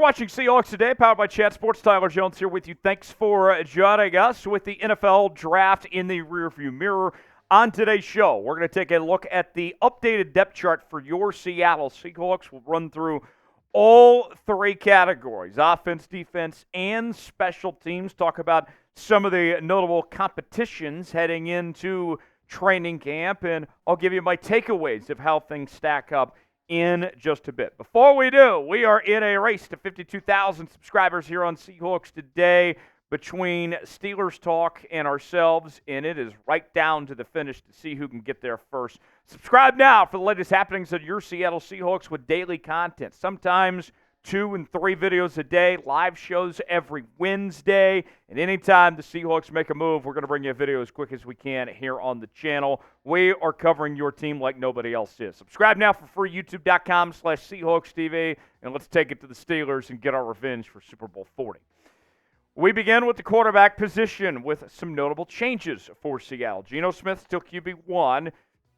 You're watching Seahawks Today, powered by Chat Sports. Tyler Jones here with you. Thanks for joining us with the NFL Draft in the rearview mirror. On today's show, we're going to take a look at the updated depth chart for your Seattle Seahawks. We'll run through all three categories, offense, defense, and special teams. Talk about some of the notable competitions heading into training camp, and I'll give you my takeaways of how things stack up in just a bit. Before we do, we are in a race to 52,000 subscribers here on Seahawks Today between Steelers Talk and ourselves, and it is right down to the finish to see who can get there first. Subscribe now for the latest happenings of your Seattle Seahawks with daily content, sometimes 2 and 3 videos a day, live shows every Wednesday, and anytime the Seahawks make a move, we're going to bring you a video as quick as we can here on the channel. We are covering your team like nobody else is. Subscribe now for free, youtube.com/SeahawksTV, and let's take it to the Steelers and get our revenge for Super Bowl 40. We begin with the quarterback position with some notable changes for Seattle. Geno Smith still QB1.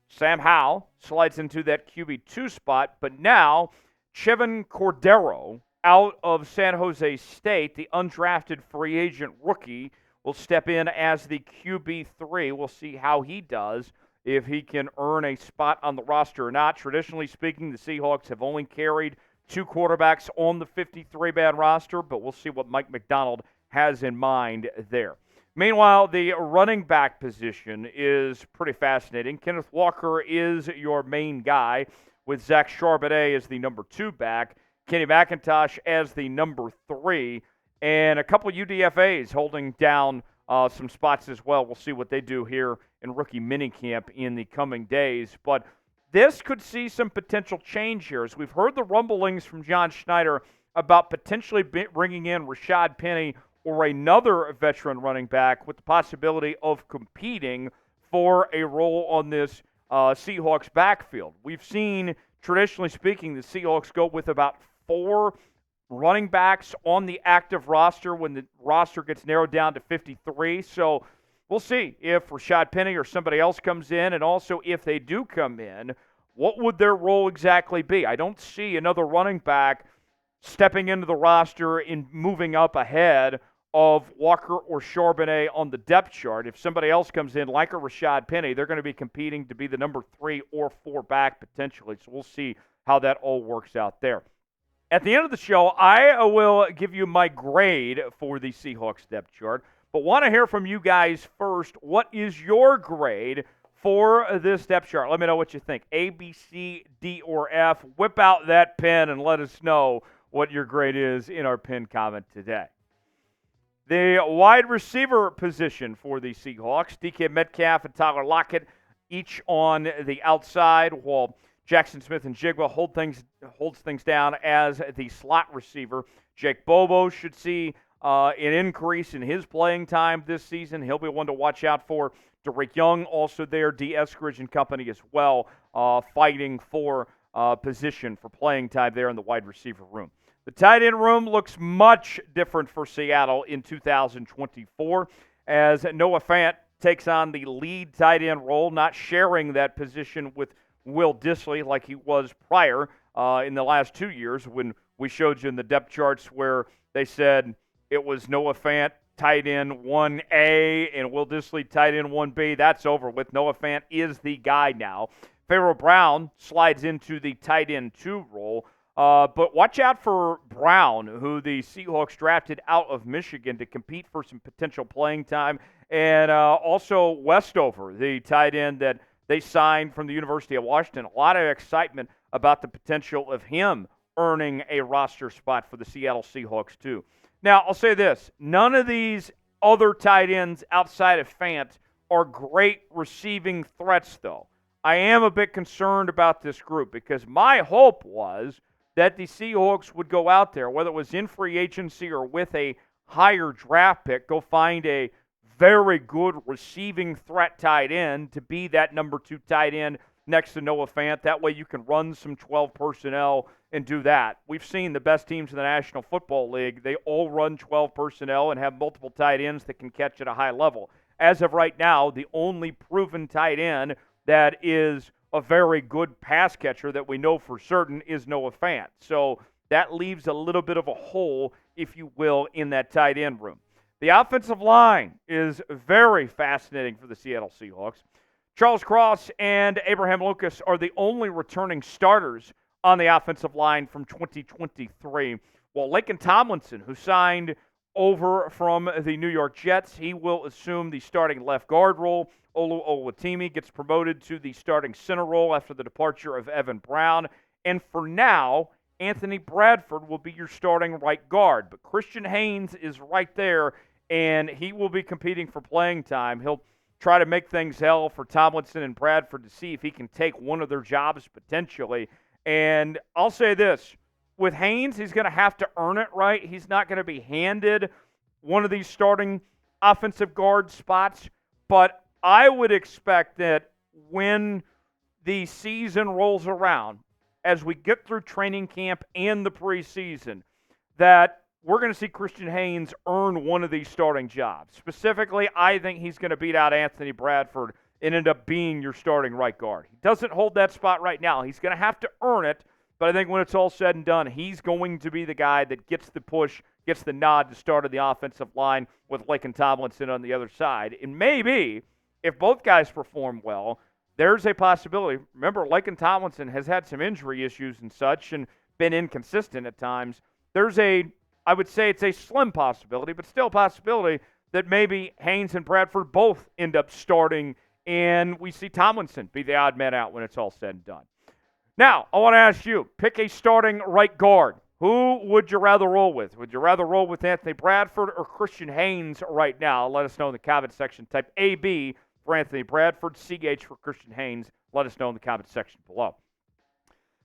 Sam Howell slides into that QB2 spot, but now Chevan Cordiero out of San Jose State, the undrafted free agent rookie, will step in as the QB3. We'll see how he does, if he can earn a spot on the roster or not. Traditionally speaking, the Seahawks have only carried 2 quarterbacks on the 53-man roster, but we'll see what Mike Macdonald has in mind there. Meanwhile, the running back position is pretty fascinating. Kenneth Walker is your main guy, with Zach Charbonnet as the number 2 back, Kenny McIntosh as the number 3, and a couple UDFAs holding down some spots as well. We'll see what they do here in rookie minicamp in the coming days. But this could see some potential change here, as we've heard the rumblings from John Schneider about potentially bringing in Rayshawn Penny or another veteran running back with the possibility of competing for a role on this Seahawks backfield. We've seen, traditionally speaking, the Seahawks go with about 4 running backs on the active roster when the roster gets narrowed down to 53. So we'll see if Rayshawn Penny or somebody else comes in, and also if they do come in, what would their role exactly be? I don't see another running back stepping into the roster and moving up ahead of Walker or Charbonnet on the depth chart. If somebody else comes in, like a Rayshawn Penny, they're going to be competing to be the number 3 or 4 back potentially. So we'll see how that all works out there. At the end of the show, I will give you my grade for the Seahawks depth chart, but want to hear from you guys first. What is your grade for this depth chart? Let me know what you think. A, B, C, D, or F. Whip out that pen and let us know what your grade is in our pinned comment today. The wide receiver position for the Seahawks, DK Metcalf and Tyler Lockett, each on the outside, while Jackson Smith-Njigba holds things down as the slot receiver. Jake Bobo should see an increase in his playing time this season. He'll be one to watch out for. Derek Young also there, D. Eskridge and company as well, fighting for position for playing time there in the wide receiver room. The tight end room looks much different for Seattle in 2024 as Noah Fant takes on the lead tight end role, not sharing that position with Will Dissly like he was prior in the last 2 years when we showed you in the depth charts where they said it was Noah Fant, tight end 1A, and Will Dissly, tight end 1B. That's over with. Noah Fant is the guy now. Pharaoh Brown slides into the tight end 2 role. But watch out for Brown, who the Seahawks drafted out of Michigan to compete for some potential playing time, and also Westover, the tight end that they signed from the University of Washington. A lot of excitement about the potential of him earning a roster spot for the Seattle Seahawks too. Now, I'll say this. None of these other tight ends outside of Fant are great receiving threats, though. I am a bit concerned about this group because my hope was that the Seahawks would go out there, whether it was in free agency or with a higher draft pick, go find a very good receiving threat tight end to be that number 2 tight end next to Noah Fant. That way you can run some 12 personnel and do that. We've seen the best teams in the National Football League. They all run 12 personnel and have multiple tight ends that can catch at a high level. As of right now, the only proven tight end that is a very good pass catcher that we know for certain is Noah Fant. So that leaves a little bit of a hole, if you will, in that tight end room. The offensive line is very fascinating for the Seattle Seahawks. Charles Cross and Abraham Lucas are the only returning starters on the offensive line from 2023. Well, Laken Tomlinson, who signed over from the New York Jets, he will assume the starting left guard role. Olu Oluwatimi gets promoted to the starting center role after the departure of Evan Brown. And for now, Anthony Bradford will be your starting right guard. But Christian Haynes is right there, and he will be competing for playing time. He'll try to make things hell for Tomlinson and Bradford to see if he can take one of their jobs potentially. And I'll say this. With Haynes, he's going to have to earn it, right? He's not going to be handed one of these starting offensive guard spots. But I would expect that when the season rolls around, as we get through training camp and the preseason, that we're going to see Christian Haynes earn one of these starting jobs. Specifically, I think he's going to beat out Anthony Bradford and end up being your starting right guard. He doesn't hold that spot right now. He's going to have to earn it, but I think when it's all said and done, he's going to be the guy that gets the push, gets the nod to start of the offensive line with Laken Tomlinson on the other side. And maybe, if both guys perform well, there's a possibility. Remember, Laken Tomlinson has had some injury issues and such and been inconsistent at times. I would say it's a slim possibility, but still a possibility that maybe Haynes and Bradford both end up starting and we see Tomlinson be the odd man out when it's all said and done. Now, I want to ask you, pick a starting right guard. Who would you rather roll with? Would you rather roll with Anthony Bradford or Christian Haynes right now? Let us know in the comment section. Type AB for Anthony Bradford, CH for Christian Haynes. Let us know in the comment section below.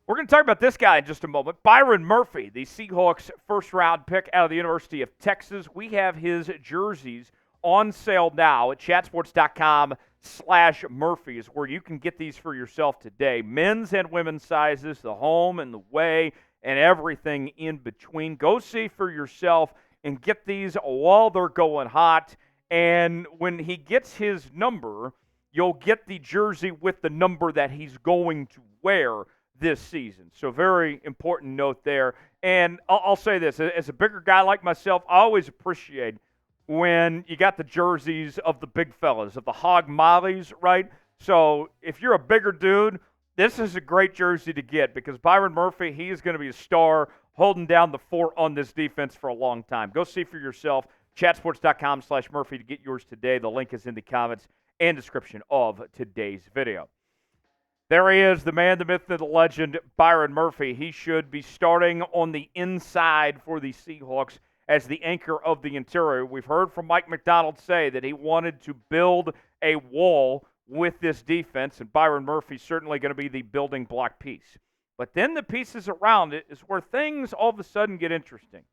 We're going to talk about this guy in just a moment. Byron Murphy, the Seahawks first-round pick out of the University of Texas. We have his jerseys on sale now at chatsports.com/Murphy is where you can get these for yourself today. Men's and women's sizes, the home and the way, and everything in between. Go see for yourself and get these while they're going hot. And when he gets his number, you'll get the jersey with the number that he's going to wear this season. So very important note there. And I'll say this, as a bigger guy like myself, I always appreciate when you got the jerseys of the big fellas, of the hog mollies, right? So if you're a bigger dude, this is a great jersey to get because Byron Murphy, he is going to be a star holding down the fort on this defense for a long time. Go see for yourself, chatsports.com/Murphy to get yours today. The link is in the comments and description of today's video. There he is, the man, the myth, the legend, Byron Murphy. He should be starting on the inside for the Seahawks as the anchor of the interior. We've heard from Mike Macdonald say that he wanted to build a wall with this defense, and Byron Murphy's certainly going to be the building block piece. But then the pieces around it is where things all of a sudden get interesting.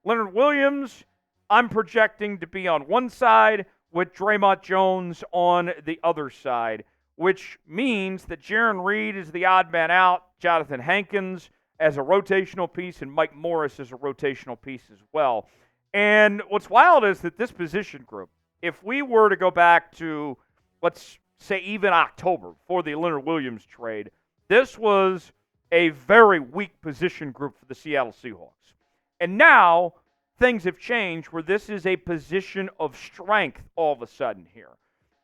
Leonard Williams, I'm projecting to be on one side with Dre'Mont Jones on the other side, which means that Jarran Reed is the odd man out, Jonathan Hankins as a rotational piece, and Mike Morris as a rotational piece as well. And what's wild is that this position group, if we were to go back to, let's say, even October for the Leonard Williams trade, this was a very weak position group for the Seattle Seahawks. And now things have changed where this is a position of strength all of a sudden here.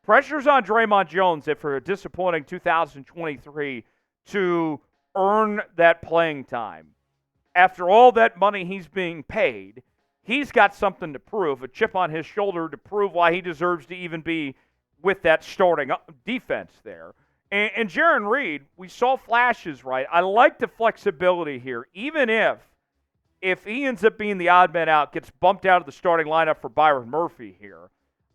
Pressure's on Dre'Mont Jones after a disappointing 2023 to earn that playing time. After all that money he's being paid, he's got something to prove, a chip on his shoulder to prove why he deserves to even be with that starting defense there. And Jarran Reed, we saw flashes, right? I like the flexibility here. Even if he ends up being the odd man out, gets bumped out of the starting lineup for Byron Murphy here,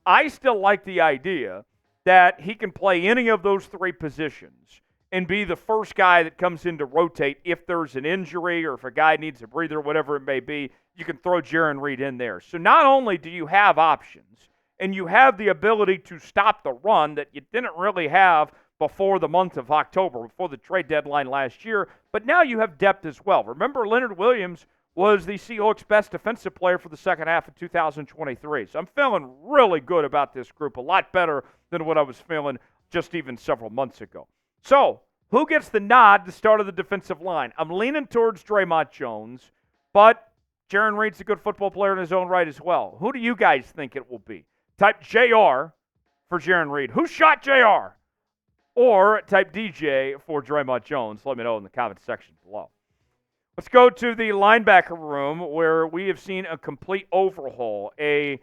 I still like the idea that he can play any of those three positions and be the first guy that comes in to rotate if there's an injury or if a guy needs a breather, whatever it may be, you can throw Jarran Reed in there. So not only do you have options and you have the ability to stop the run that you didn't really have before the month of October, before the trade deadline last year, but now you have depth as well. Remember, Leonard Williams was the Seahawks' best defensive player for the second half of 2023. So I'm feeling really good about this group, a lot better than what I was feeling just even several months ago. So, who gets the nod to start of the defensive line? I'm leaning towards Dre'Mont Jones, But Jarran Reed's a good football player in his own right as well. Who do you guys think it will be? Type JR for Jarran Reed. Who shot JR? Or type DJ for Draymond Jones. Let me know in the comments section below. Let's go to the linebacker room where we have seen a complete overhaul, a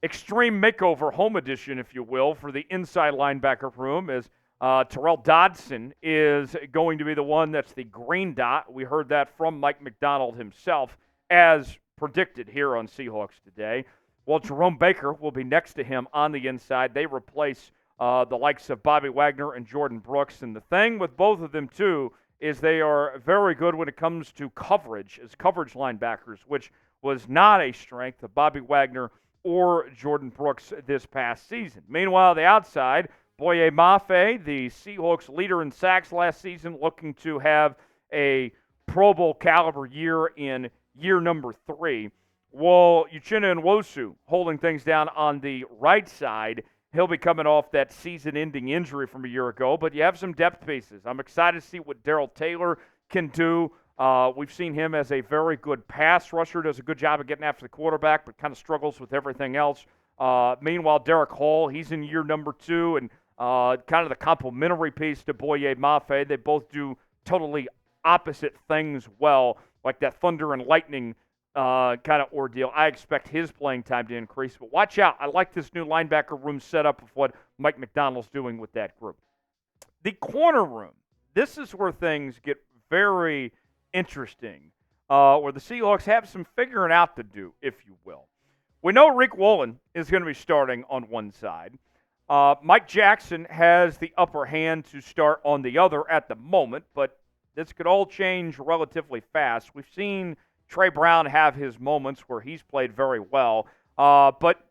extreme makeover, home edition, if you will, for the inside linebacker room as Tyrel Dodson is going to be the one that's the green dot. We heard that from Mike Macdonald himself as predicted here on Seahawks Today. Well, Jerome Baker will be next to him on the inside. They replace the likes of Bobby Wagner and Jordan Brooks. And the thing with both of them, too, is they are very good when it comes to coverage as coverage linebackers, which was not a strength of Bobby Wagner or Jordan Brooks this past season. Meanwhile, the outside, Boye Mafe, the Seahawks leader in sacks last season, looking to have a Pro Bowl caliber year in year number 3. Well, Uchenna Nwosu holding things down on the right side. He'll be coming off that season-ending injury from a year ago, but you have some depth pieces. I'm excited to see what Darrell Taylor can do. We've seen him as a very good pass rusher, does a good job of getting after the quarterback, but kind of struggles with everything else. Meanwhile, Derek Hall, he's in year number 2, and kind of the complementary piece to Boye Mafe. They both do totally opposite things well, like that thunder and lightning kind of ordeal. I expect his playing time to increase, but watch out. I like this new linebacker room setup of what Mike Macdonald's doing with that group. The corner room, this is where things get very interesting, where the Seahawks have some figuring out to do, if you will. We know Riq Woolen is going to be starting on one side. Mike Jackson has the upper hand to start on the other at the moment, but this could all change relatively fast. We've seen Trey Brown have his moments where he's played very well. But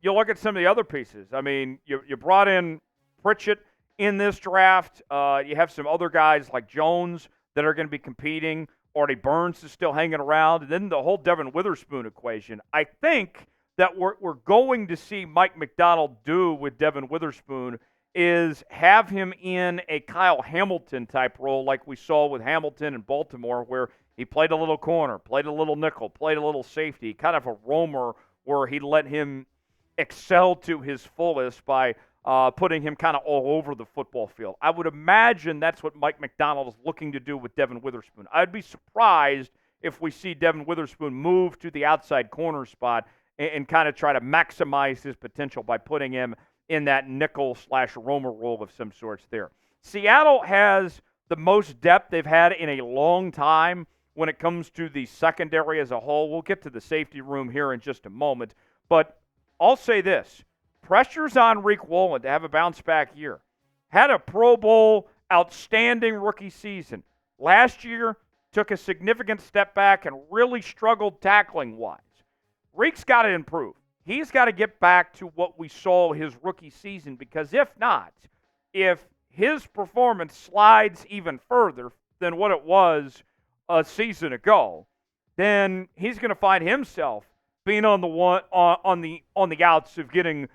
you look at some of the other pieces. I mean, you brought in Pritchett in this draft. You have some other guys like Jones that are going to be competing. Artie Burns is still hanging around. And then the whole Devin Witherspoon equation. I think that we're going to see Mike Macdonald do with Devin Witherspoon is have him in a Kyle Hamilton type role like we saw with Hamilton in Baltimore, where he played a little corner, played a little nickel, played a little safety, kind of a roamer where he let him excel to his fullest by putting him kind of all over the football field. I would imagine that's what Mike Macdonald is looking to do with Devin Witherspoon. I'd be surprised if we see Devin Witherspoon move to the outside corner spot and kind of try to maximize his potential by putting him in that nickel/roamer role of some sorts there. Seattle has the most depth they've had in a long time when it comes to the secondary as a whole. We'll get to the safety room here in just a moment. But I'll say this. Pressure's on Riq Woolen to have a bounce-back year. Had a Pro Bowl, outstanding rookie season. Last year, took a significant step back and really struggled tackling-wise. Riq's got to improve. He's got to get back to what we saw his rookie season, because if not, if his performance slides even further than what it was a season ago, then he's going to find himself being on the outs of getting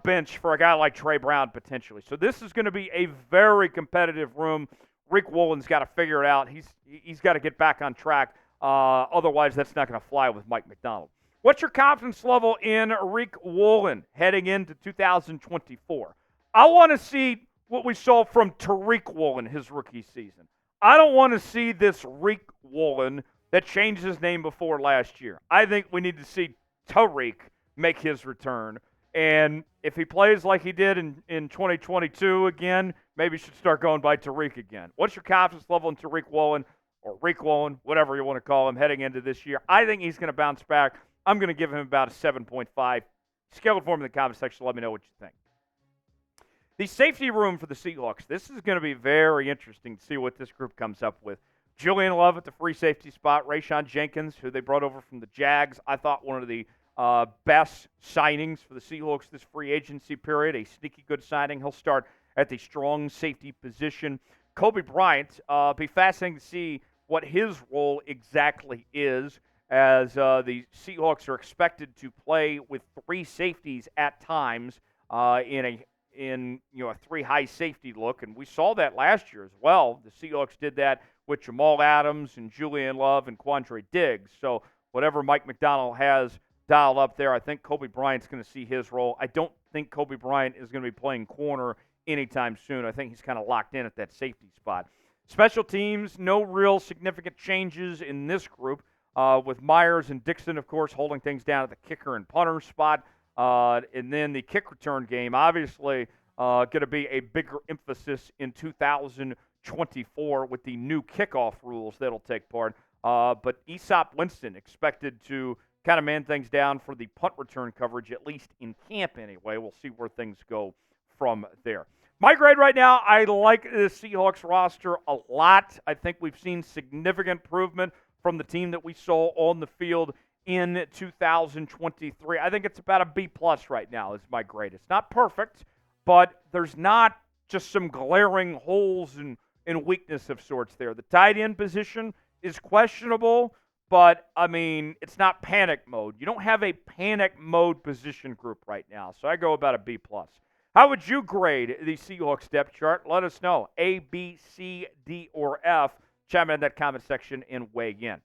bench for a guy like Trey Brown potentially. So this is going to be a very competitive room. Riq Woolen's got to figure it out. He's got to get back on track. Otherwise, that's not going to fly with Mike Macdonald. What's your confidence level in Riq Woolen heading into 2024? I want to see what we saw from Tariq Woolen his rookie season. I don't want to see this Riq Woolen that changed his name before last year. I think we need to see Tariq make his return. And if he plays like he did in 2022 again, maybe you should start going by Tariq again. What's your confidence level in Tariq Woolen, or Riq Woolen, whatever you want to call him, heading into this year? I think he's going to bounce back. I'm going to give him about a 7.5. Scale it for me in the comment section. Let me know what you think. The safety room for the Seahawks. This is going to be very interesting to see what this group comes up with. Julian Love at the free safety spot. Rayshawn Jenkins, who they brought over from the Jags. I thought one of the best signings for the Seahawks this free agency period. A sneaky good signing. He'll start at the strong safety position. Kobe Bryant. Be fascinating to see what his role exactly is, as the Seahawks are expected to play with three safeties at times in in a 3 high safety look, and we saw that last year as well. The Seahawks did that with Jamal Adams and Julian Love and Quandre Diggs. So whatever Mike Macdonald has dialed up there, I think Kobe Bryant's going to see his role. I don't think Kobe Bryant is going to be playing corner anytime soon. I think he's kind of locked in at that safety spot. Special teams, no real significant changes in this group, with Myers and Dixon, of course, holding things down at the kicker and punter spot. And then the kick return game, obviously, going to be a bigger emphasis in 2024 with the new kickoff rules that'll take part. But Aesop Winston expected to kind of man things down for the punt return coverage, at least in camp anyway. We'll see where things go from there. My grade right now, I like the Seahawks roster a lot. I think we've seen significant improvement from the team that we saw on the field in 2023. I think it's about a B+ right now is my grade. It's not perfect, but there's not just some glaring holes and weakness of sorts there. The tight end position is questionable, but, I mean, it's not panic mode. You don't have a panic mode position group right now, so I go about a B+. How would you grade the Seahawks depth chart? Let us know. A, B, C, D, or F. Chime in that comment section and weigh in.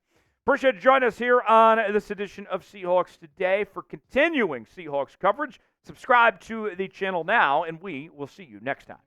Appreciate you joining us here on this edition of Seahawks Today. For continuing Seahawks coverage, subscribe to the channel now, and we will see you next time.